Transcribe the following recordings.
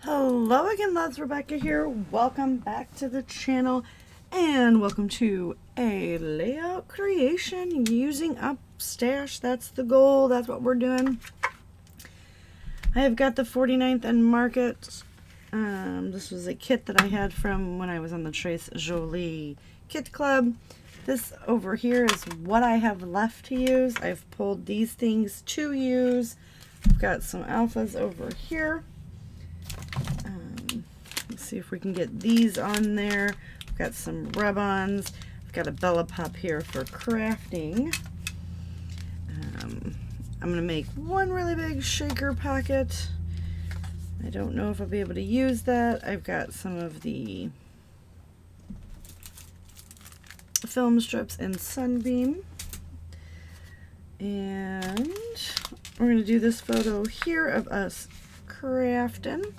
Hello again, lads. Rebecca here. Welcome back to the channel and welcome to a layout creation using up stash. That's the goal. That's what we're doing. I have got the 49th and Market. This was a kit that I had from when I was on the Trace Jolie Kit Club. This over here is what I have left to use. I've pulled these things to use. I've got some alphas over here. Let's see if we can get these on there. I've got some rub-ons. I've got a Bella Pop here for crafting. I'm going to make one really big shaker pocket. I don't know if I'll be able to use that. I've got some of the film strips in Sunbeam. And we're going to do this photo here of us crafting.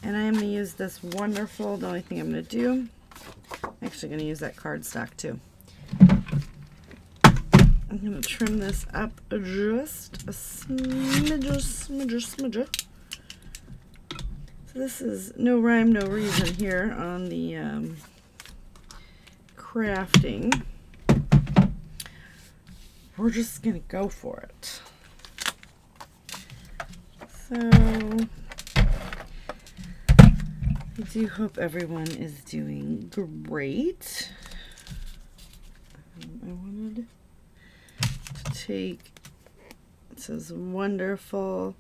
And I am going to use this wonderful, the only thing I'm going to do, I'm actually going to use that cardstock too. I'm going to trim this up just a smidger. So this is no rhyme, no reason here on the crafting. We're just going to go for it. So I do hope everyone is doing great. I wanted to take, it says wonderful.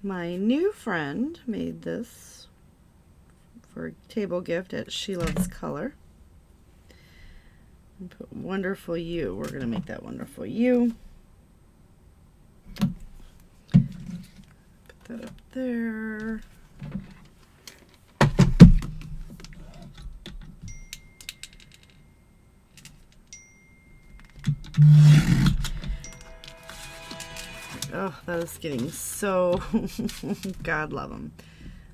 My new friend made this for a table gift at She Loves Color. And put wonderful you. We're going to make that wonderful you. Put that up there. Oh, that is getting so, God love them.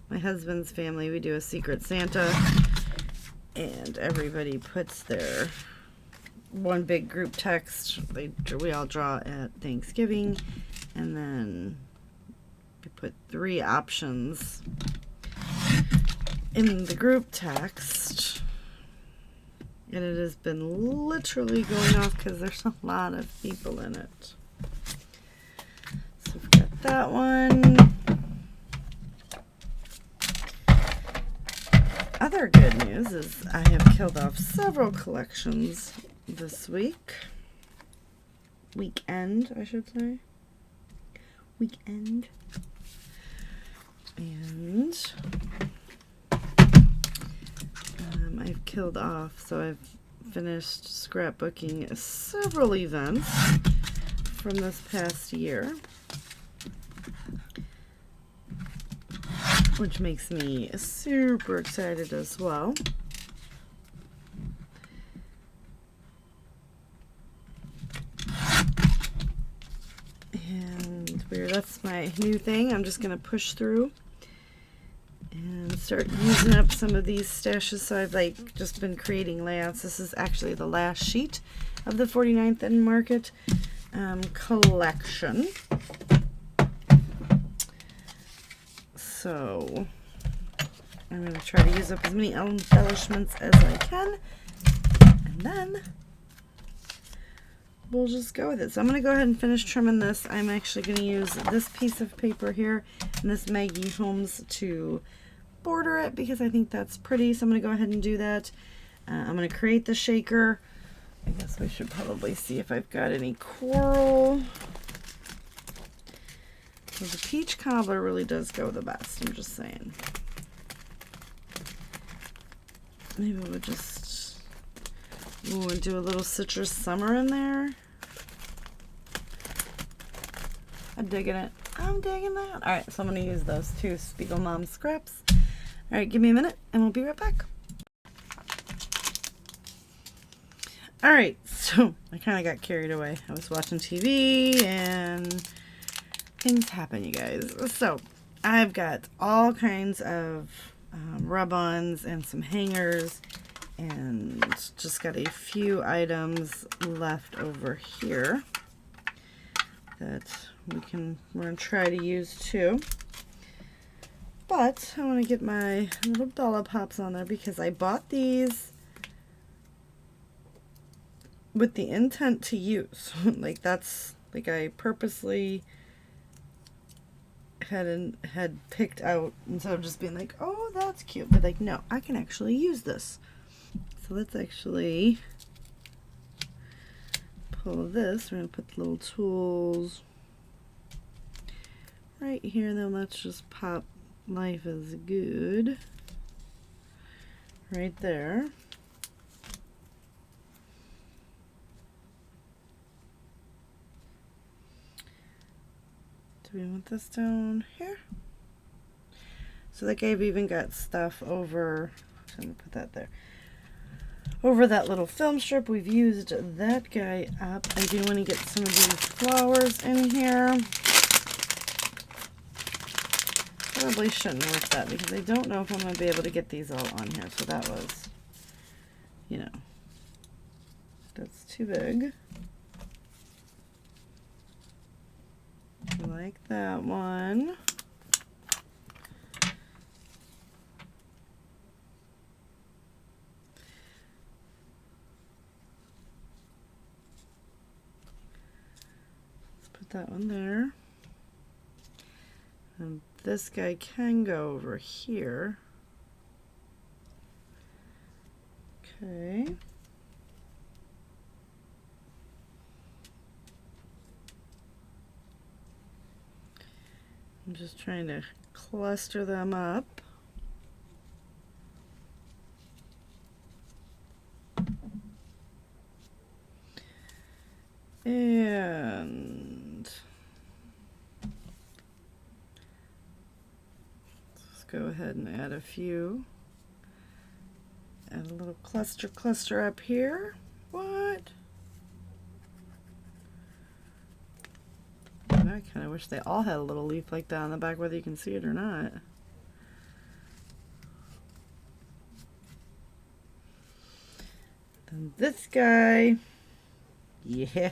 My husband's family, we do a Secret Santa, and everybody puts their one big group text. We all draw at Thanksgiving, and then we put 3 options in the group text. And it has been literally going off because there's a lot of people in it. So we've got that one. Other good news is I have killed off several collections this week. Weekend, I should say. Weekend. And I've killed off, so I've finished scrapbooking several events from this past year, which makes me super excited as well. And that's my new thing. I'm just going to push through and start using up some of these stashes. So I've just been creating layouts. This is actually the last sheet of the 49th and Market collection. So I'm going to try to use up as many embellishments as I can, and then we'll just go with it. So I'm going to go ahead and finish trimming this. I'm actually going to use this piece of paper here and this Maggie Holmes to border it because I think that's pretty. So I'm going to go ahead and do that. I'm going to create the shaker. I guess we should probably see if I've got any coral. So the peach cobbler really does go the best, I'm just saying. Maybe we'll just do a little citrus summer in there. I'm digging it. I'm digging that. Alright, so I'm going to use those 2 Spiegel Mom scraps. Alright, give me a minute and we'll be right back. Alright, so I kind of got carried away. I was watching TV and things happen, you guys. So I've got all kinds of rub-ons and some hangers, and just got a few items left over here that we're going to try to use too. But I want to get my little Dolapops on there because I bought these with the intent to use. Like that's, like I purposely had picked out, instead of just being like, oh, that's cute, but like, no, I can actually use this. So let's actually pull this. We're going to put the little tools right here, and then let's just pop Life is Good right there. Do we want this down here? So like I've even got stuff over, I'm going to put that there, over that little film strip. We've used that guy up. I do want to get some of these flowers in here. Probably shouldn't work that because I don't know if I'm going to be able to get these all on here. So that was, you know, that's too big. I like that one. Let's put that one there. And this guy can go over here. Okay. I'm just trying to cluster them up. And let's go ahead and add a few. Add a little cluster up here. What? I kind of wish they all had a little leaf like that on the back, whether you can see it or not. Then this guy. Yeah.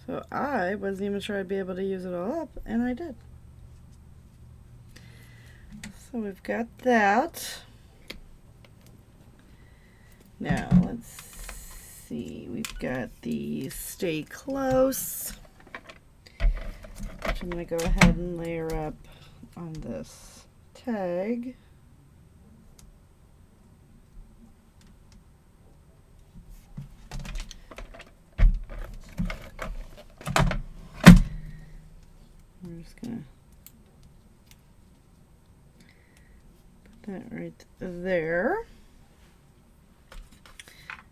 So I wasn't even sure I'd be able to use it all up, and I did. So we've got that. Now let's see. We've got the Stay Close, which I'm going to go ahead and layer up on this tag. I'm just going to put that right there.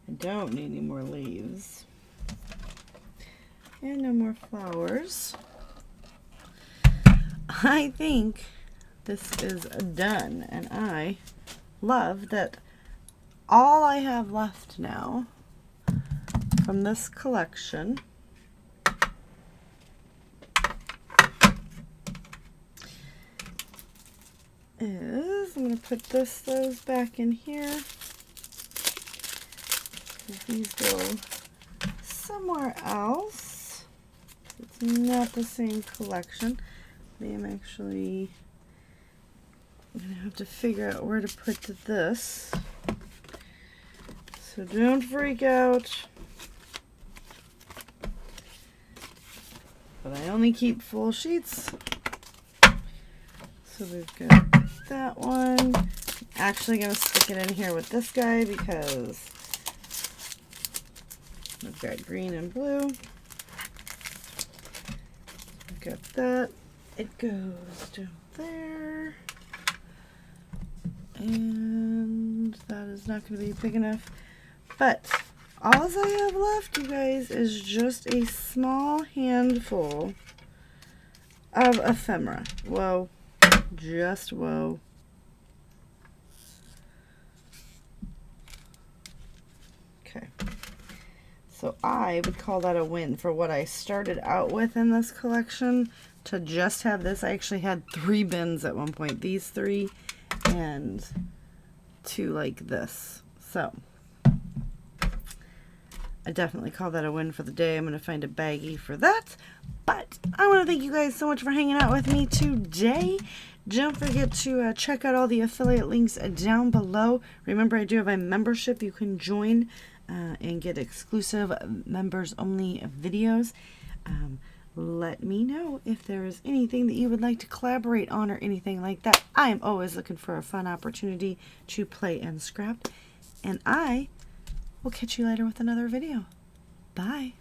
I don't need any more leaves. And no more flowers. I think this is done, and I love that all I have left now from this collection is, I'm going to put those back in here. These go somewhere else. It's not the same collection. I am actually going to have to figure out where to put this. So don't freak out. But I only keep full sheets. So we've got that one. I'm actually going to stick it in here with this guy because we've got green and blue. We've got that. It goes down there. And that is not going to be big enough. But all I have left, you guys, is just a small handful of ephemera. Whoa. Just whoa. Okay. So I would call that a win for what I started out with in this collection. To just have this, I actually had 3 bins at one point. These 3 and 2 like this. So I definitely call that a win for the day. I'm going to find a baggie for that. But I want to thank you guys so much for hanging out with me today. Don't forget to check out all the affiliate links down below. Remember, I do have a membership you can join and get exclusive members-only videos. Let me know if there is anything that you would like to collaborate on or anything like that. I am always looking for a fun opportunity to play and scrap. And I will catch you later with another video. Bye.